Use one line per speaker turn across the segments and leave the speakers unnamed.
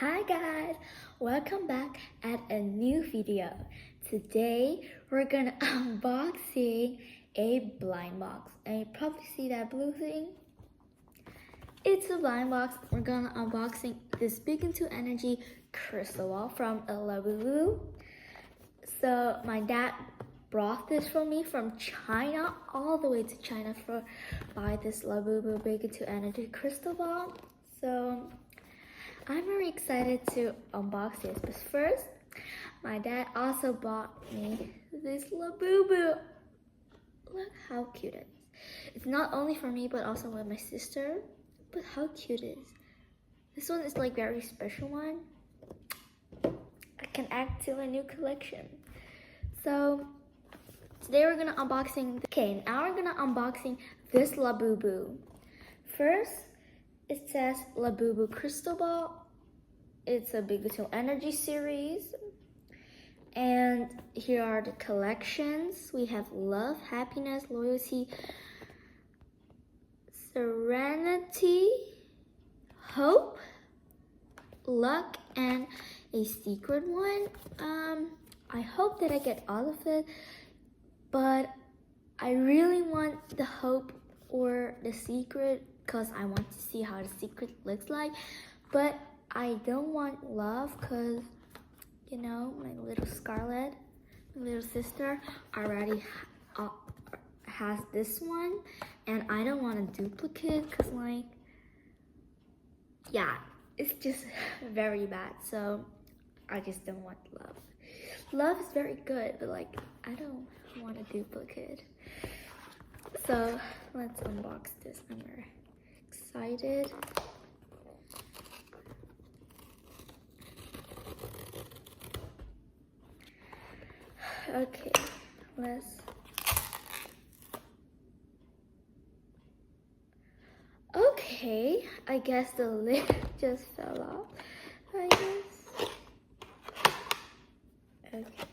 Hi guys, welcome back at a new video. Today we're gonna unboxing a blind box, and you probably see that blue thing. It's a blind box. We're gonna unboxing this Big Into Energy crystal ball from Labubu. So my dad brought this for me from China, all the way to China for buy this Labubu Big Into Energy crystal ball. So I'm very excited to unbox this, but first, my dad also bought me this Labubu. Look how cute it is. It's not only for me, but also with my sister. But how cute it is. This one is like very special one. I can add to a new collection. So today we're gonna unboxing. Okay, now we're gonna unboxing this Labubu. First, it says Labubu Crystal Ball. It's a Big Into Energy series. And here are the collections. We have love, happiness, loyalty, serenity, hope, luck, and a secret one. I hope that I get all of it, but I really want the hope or the secret because I want to see how the secret looks like. But I don't want love because, you know, my little Scarlett, my little sister, already has this one. And I don't want a duplicate because, like, yeah, it's just very bad. So I just don't want love. Love is very good, but, like, I don't want a duplicate. So let's unbox this. I'm very excited. Okay, let's. Okay, I guess the lid just fell off. I guess. Okay.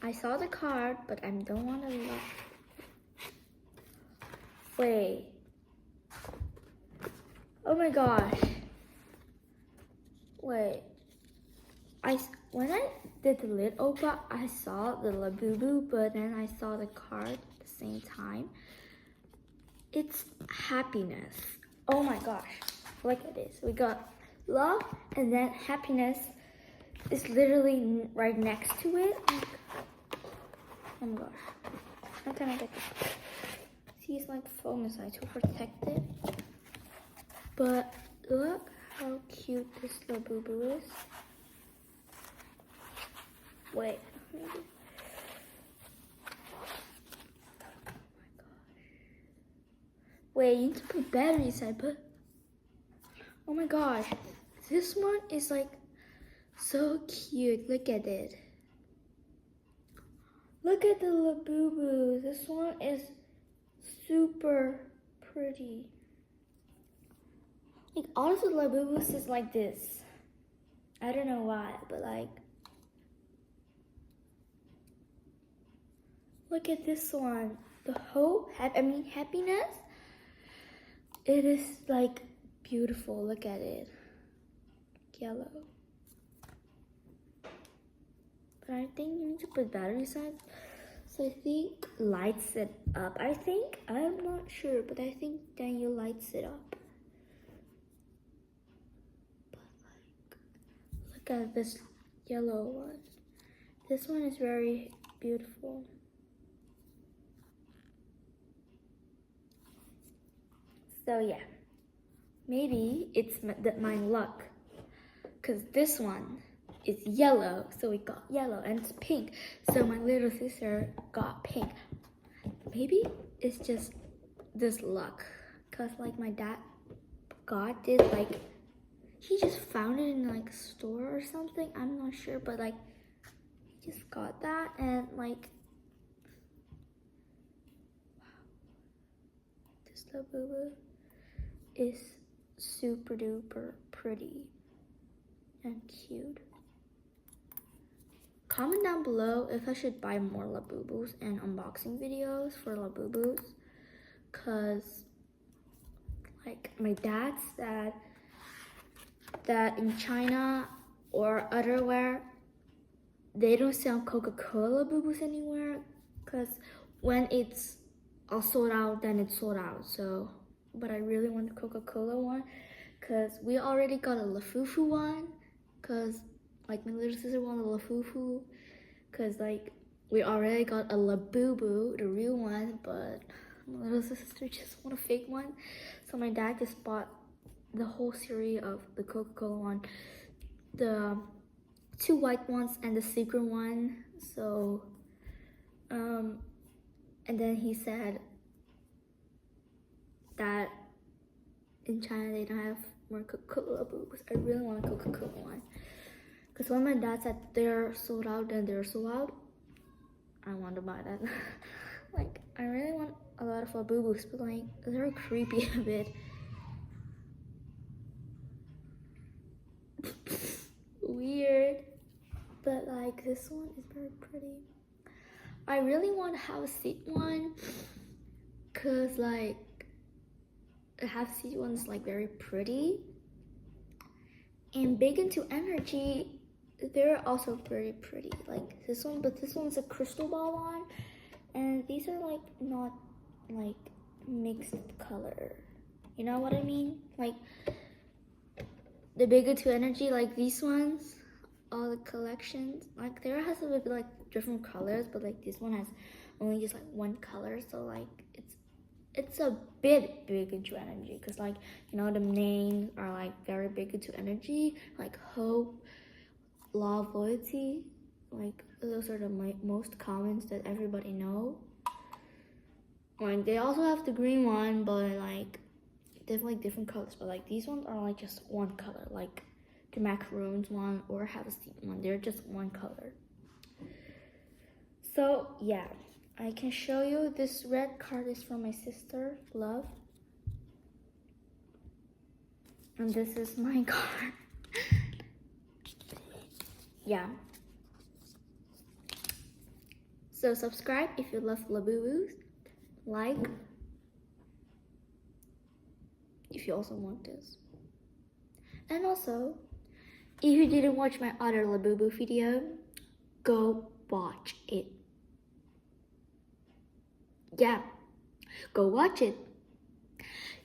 I saw the card, but I don't want to look. Wait. Oh my gosh. Wait. When I did the lid open, I saw the Labubu, but then I saw the card at the same time. It's happiness. Oh my gosh. Look at this. We got love, and then happiness is literally right next to it. Oh my gosh. How can I get this? See, it's like foam inside to protect it. But look how cute this Labubu is. Wait, maybe. Oh my gosh. Wait, you need to put battery inside, but oh my gosh. This one is like so cute. Look at it. Look at the Labubu. This one is super pretty. Like all of the Labubus is like this. I don't know why, but like, look at this one. The hope, happiness. It is like beautiful. Look at it. Yellow. But I think you need to put battery inside. So I think lights it up. I'm not sure, but I think then you lights it up. But like, look at this yellow one. This one is very beautiful. So yeah, maybe it's my luck, because this one is yellow, so we got yellow, and it's pink, so my little sister got pink. Maybe it's just this luck, because like my dad got it, like he just found it in like a store or something, I'm not sure, but like he just got that, and like, wow, this Labubu is super duper pretty and cute. Comment down below if I should buy more Labubus and unboxing videos for Labubus, cause like my dad said that in China or otherwhere, they don't sell Coca-Cola Labubu's anywhere, because when it's all sold out, then it's sold out. So, but I really want the Coca-Cola one, because we already got a Lafufu one, because like my little sister wanted a Lafufu, because like we already got a Labubu, the real one, but my little sister just want a fake one. So my dad just bought the whole series of the Coca-Cola one, the 2 white ones and the secret one. So and then he said that in China they don't have more Coca-Cola Labubu's. I really want a Coca-Cola one, because when my dad said they're sold out, then they're sold out, I want to buy that. Like, I really want a lot of Labubu's, but like they're creepy a bit. Weird, but like this one is very pretty. I really want a house seat one, cause like a house seat one's like very pretty. And big into energy, they're also very pretty. Like this one, but this one's a crystal ball one, and these are like not like mixed color. You know what I mean? Like the bigger to energy, like these ones, all the collections, like there has a bit like different colors, but like this one has only just like one color, so like it's a bit big into energy, because like, you know, the names are like very big into energy, like hope, love, loyalty, like those are the most commons that everybody know. Like they also have the green one, but like definitely different colors, but like these ones are like just one color, like the macaroons one or have a seed one, they're just one color. So yeah, I can show you. This red card is from my sister, Love, and this is my card. Yeah, so subscribe if you love Labubus, like if you also want this, and also if you didn't watch my other Labubu video, go watch it. Yeah, go watch it,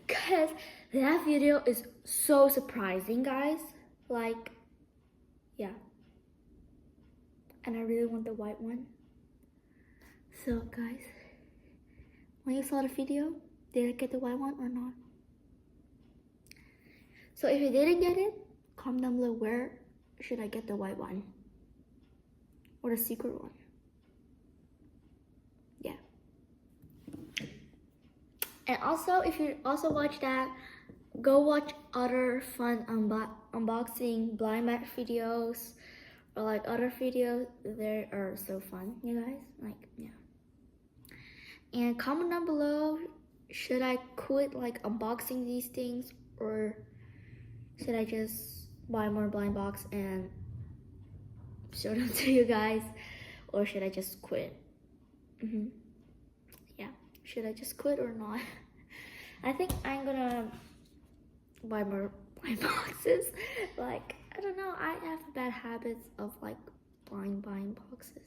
because that video is so surprising, guys. Like, yeah, and I really want the white one. So guys, when you saw the video, did I get the white one or not? So if you didn't get it, comment down below where should I get the white one or the secret one. Yeah. And also, if you also watch that, go watch other fun unboxing blind bag videos, or like other videos. They are so fun, you guys. Like, yeah. And comment down below, should I quit like unboxing these things, or should I just buy more blind box and show them to you guys, or should I just quit? Yeah, should I just quit or not? I think I'm gonna buy more blind boxes. Like, I don't know, I have bad habits of like buying boxes.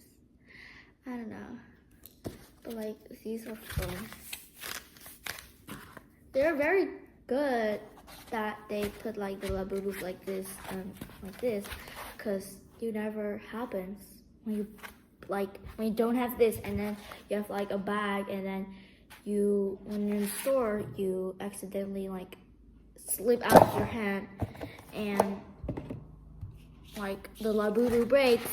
I don't know, but like these are fun. They're very good that they put like the Labubus like this and like this, because it never happens when you don't have this, and then you have like a bag, and then when you're in the store, you accidentally like slip out of your hand, and like the Labubu breaks,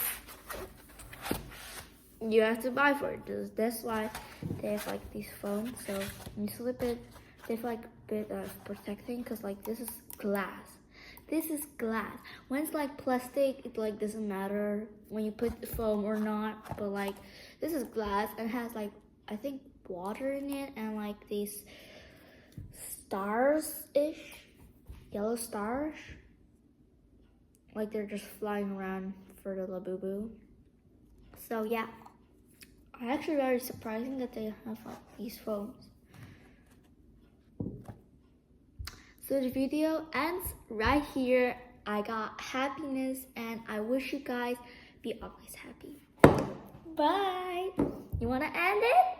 you have to buy for it. That's why they have like these foams, so when you slip it, they have like a bit of protecting, because like this is glass. This is glass. When it's like plastic, it like doesn't matter when you put the foam or not, but like this is glass and has like, I think, water in it, and like these stars-ish, yellow stars, like they're just flying around for the Labubu. So yeah, actually very surprising that they have like these foams. So the video ends right here, I got happiness, and I wish you guys be always happy. Bye. You wanna end it?